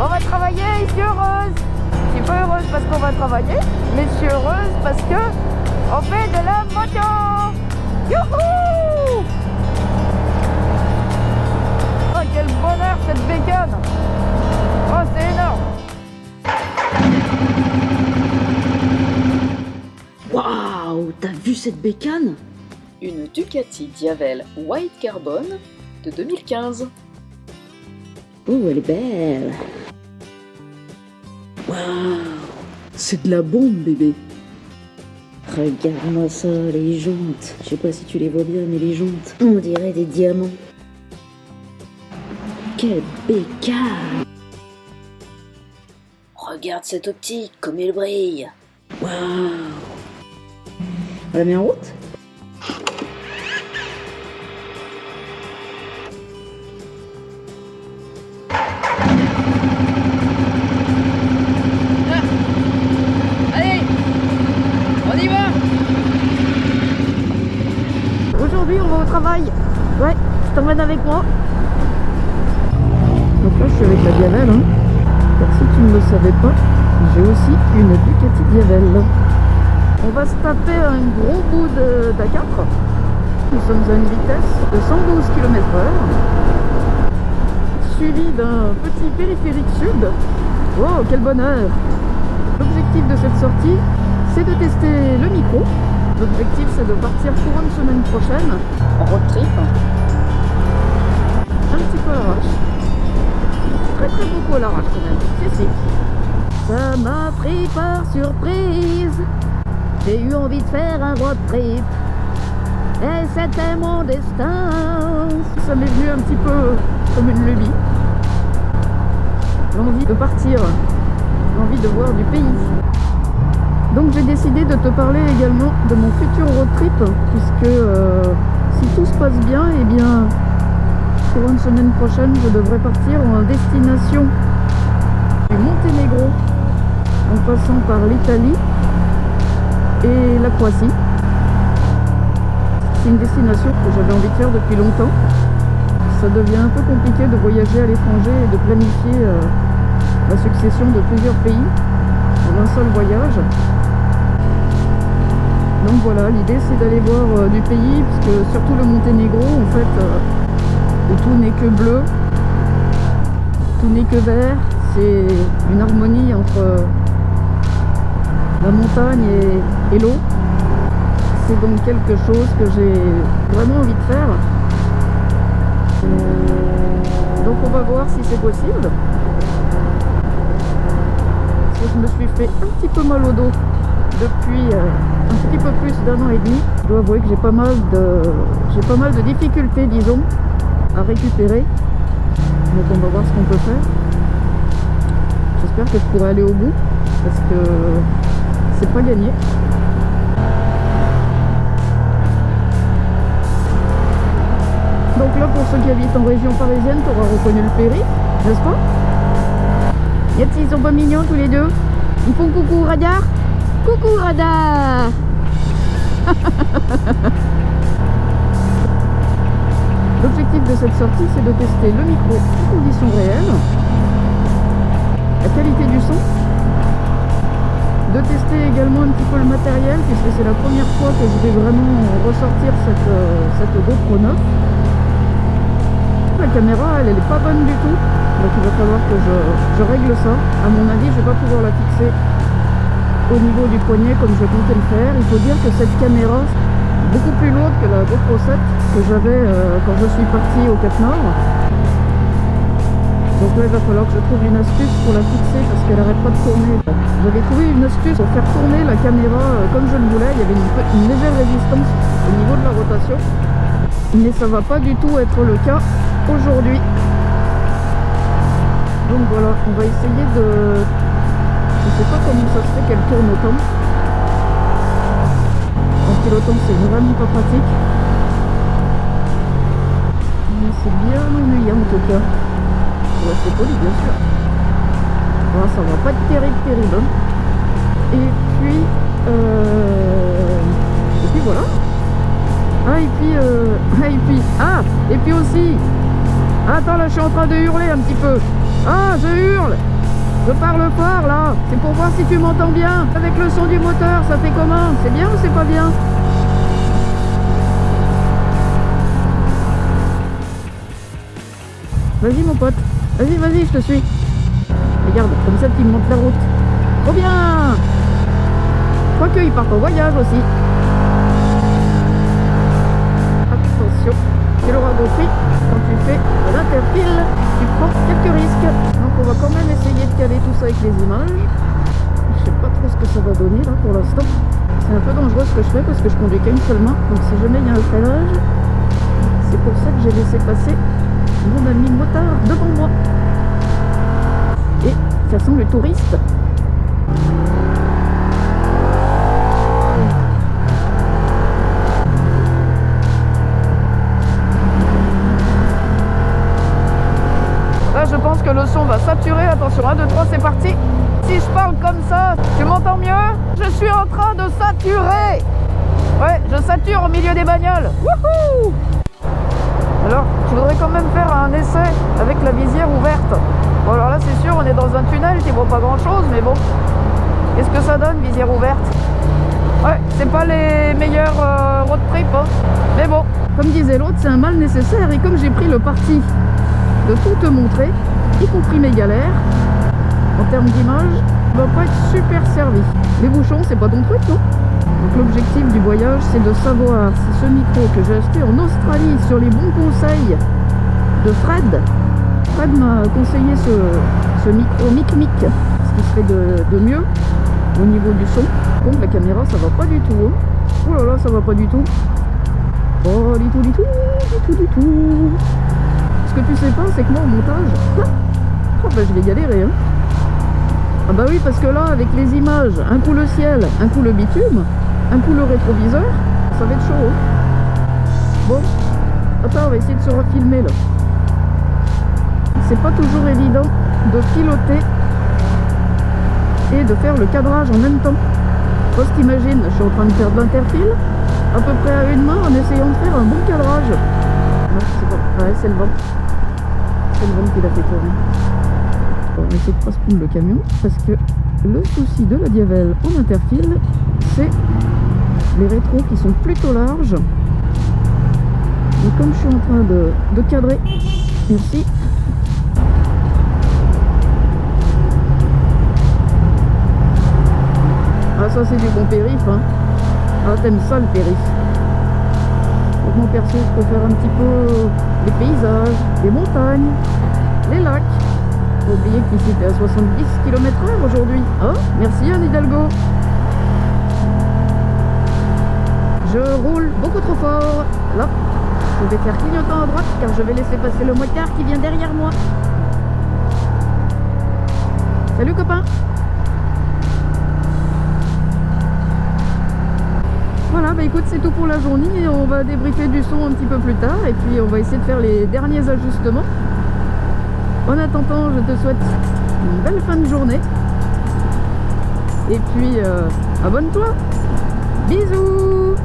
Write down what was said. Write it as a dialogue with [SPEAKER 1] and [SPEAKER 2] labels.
[SPEAKER 1] On va travailler, je suis heureuse. Je suis pas heureuse parce qu'on va travailler, mais je suis heureuse parce que on fait de la moto. Youhou! Oh, quel bonheur cette bécane! Oh, c'est énorme!
[SPEAKER 2] Waouh, t'as vu cette bécane?
[SPEAKER 3] Une Ducati Diavel White Carbon de 2015.
[SPEAKER 2] Oh, elle est belle. Waouh, c'est de la bombe, bébé. Regarde-moi ça, les jantes. Je sais pas si tu les vois bien, mais les jantes, on dirait des diamants. Quelle bécane! Regarde cette optique, comme elle brille. Waouh! On la met en route?
[SPEAKER 1] Allez, on y va. Aujourd'hui, on va au travail. Ouais, je t'emmène avec moi. Donc là, je suis avec la Diavel. Car si tu ne le savais pas, j'ai aussi une Ducati Diavel. On va se taper un gros bout d'A4. Nous sommes à une vitesse de 112 km/h. Suivi d'un petit périphérique sud. Oh, quel bonheur! L'objectif de cette sortie, c'est de tester le micro. L'objectif, c'est de partir pour une semaine prochaine en road trip. Un petit peu à l'arrache. Très beaucoup à l'arrache quand même. Si. Ça m'a pris par surprise. J'ai eu envie de faire un road trip. Et c'était mon destin. Ça m'est venu un petit peu comme une lubie. L'envie de partir. L'envie de voir du pays. Donc j'ai décidé de te parler également de mon futur road trip, puisque si tout se passe bien, eh bien pour une semaine prochaine je devrais partir en destination du Monténégro, en passant par l'Italie et la Croatie. C'est une destination que j'avais envie de faire depuis longtemps. Ça devient un peu compliqué de voyager à l'étranger et de planifier la succession de plusieurs pays en un seul voyage. Donc voilà, l'idée c'est d'aller voir du pays, puisque surtout le Monténégro, en fait, où tout n'est que bleu, tout n'est que vert, c'est une harmonie entre la montagne et l'eau. C'est donc quelque chose que j'ai vraiment envie de faire. Donc on va voir si c'est possible. Parce que je me suis fait un petit peu mal au dos depuis un petit peu plus d'1 an et demi. Je dois avouer que j'ai pas mal de difficultés, disons, à récupérer. Donc on va voir ce qu'on peut faire. J'espère que je pourrai aller au bout, parce que c'est pas gagné. Donc là, pour ceux qui habitent en région parisienne, tu auras reconnu le Péri, n'est-ce pas? Ils sont pas mignons tous les deux. Ils font coucou radar. Coucou radar. L'objectif de cette sortie, c'est de tester le micro en conditions réelles, la qualité du son, de tester également un petit peu le matériel, puisque c'est la première fois que je vais vraiment ressortir cette GoPro 9. La caméra, elle est pas bonne du tout, donc il va falloir que je règle ça. À mon avis, je vais pas pouvoir la fixer au niveau du poignet comme je comptais le faire. Il faut dire que cette caméra est beaucoup plus lourde que la GoPro 7 que j'avais quand je suis parti au Cap Nord. Donc là, il va falloir que je trouve une astuce pour la fixer, parce qu'elle n'arrête pas de tourner. J'avais trouvé une astuce pour faire tourner la caméra comme je le voulais. Il y avait une légère résistance au niveau de la rotation, mais ça va pas du tout être le cas aujourd'hui. Donc voilà, on va essayer de... Je sais pas comment ça se fait qu'elle tourne autant. En pilotant, c'est vraiment pas pratique. Mais c'est bien ennuyant en tout cas. Ouais, c'est poli, bien sûr. Voilà, ça va pas être terrible. Et puis voilà. Et puis aussi. Attends, là je suis en train de hurler un petit peu. Ah, je hurle. Je parle fort là, c'est pour voir si tu m'entends bien. Avec le son du moteur, ça fait comment? C'est bien ou c'est pas bien? Vas-y mon pote, vas-y, je te suis. Regarde, comme ça tu me montres la route. Trop bien! Je crois qu'ils partent en voyage aussi. Attention, tu l'auras compris, quand tu fais de l'interfile, tu prends quelques risques. Donc on va quand même essayer de caler tout ça avec les images. Je sais pas trop ce que ça va donner là pour l'instant. C'est un peu dangereux ce que je fais parce que je conduis qu'une seule main. Donc si jamais il y a un freinage, c'est pour ça que j'ai laissé passer mon ami motard devant moi. Et ça sent le touriste. Là je pense que le son va saturer. Attention, 1, 2, 3, c'est parti. Si je parle comme ça, tu m'entends mieux? Je suis en train de saturer. Ouais, je sature au milieu des bagnoles. Wouhou! Alors, je voudrais quand même faire un essai avec la visière ouverte. Bon, alors là, c'est sûr, on est dans un tunnel qui vaut pas grand-chose, mais bon. Qu'est-ce que ça donne, visière ouverte? Ouais, c'est pas les meilleurs road trip, hein. Mais bon, comme disait l'autre, c'est un mal nécessaire. Et comme j'ai pris le parti de tout te montrer, y compris mes galères, en termes d'image, on va pas être super servi. Les bouchons, c'est pas ton truc, non? Donc l'objectif du voyage, c'est de savoir si ce micro que j'ai acheté en Australie sur les bons conseils de Fred m'a conseillé ce micro Mic, ce qui serait de mieux au niveau du son. Donc la caméra, ça va pas du tout. Hein. Oh là là, ça va pas du tout. Oh, du tout. Ce que tu sais pas, c'est que moi, au montage, oh, bah, je vais galérer. Hein. Ah bah oui, parce que là, avec les images, un coup le ciel, un coup le bitume, un coup le rétroviseur, ça va être chaud. Hein. Bon, attends, on va essayer de se refilmer là. C'est pas toujours évident de piloter et de faire le cadrage en même temps. Parce qu'imagine, je suis en train de faire de l'interfile, à peu près à une main, en essayant de faire un bon cadrage. Non, c'est bon. Ouais, c'est le vent. C'est le vent qui l'a fait tourner. On va essayer de pas se prendre le camion, parce que le souci de la Diavel en interfile, c'est les rétros qui sont plutôt larges. Et comme je suis en train de cadrer, merci. Ah, ça c'est du bon périph', hein. Ah, t'aimes ça le périph'. Pour mon perso, je préfère un petit peu les paysages, les montagnes, les lacs. Faut oublier qu'ici t'es à 70 km/h aujourd'hui. Oh, merci Anne Hidalgo. Je roule beaucoup trop fort. Là, je vais faire clignotant à droite car je vais laisser passer le motard qui vient derrière moi. Salut copain. Voilà, bah écoute, c'est tout pour la journée et on va débriefer du son un petit peu plus tard et puis on va essayer de faire les derniers ajustements. En attendant, je te souhaite une belle fin de journée et puis abonne-toi. Bisous.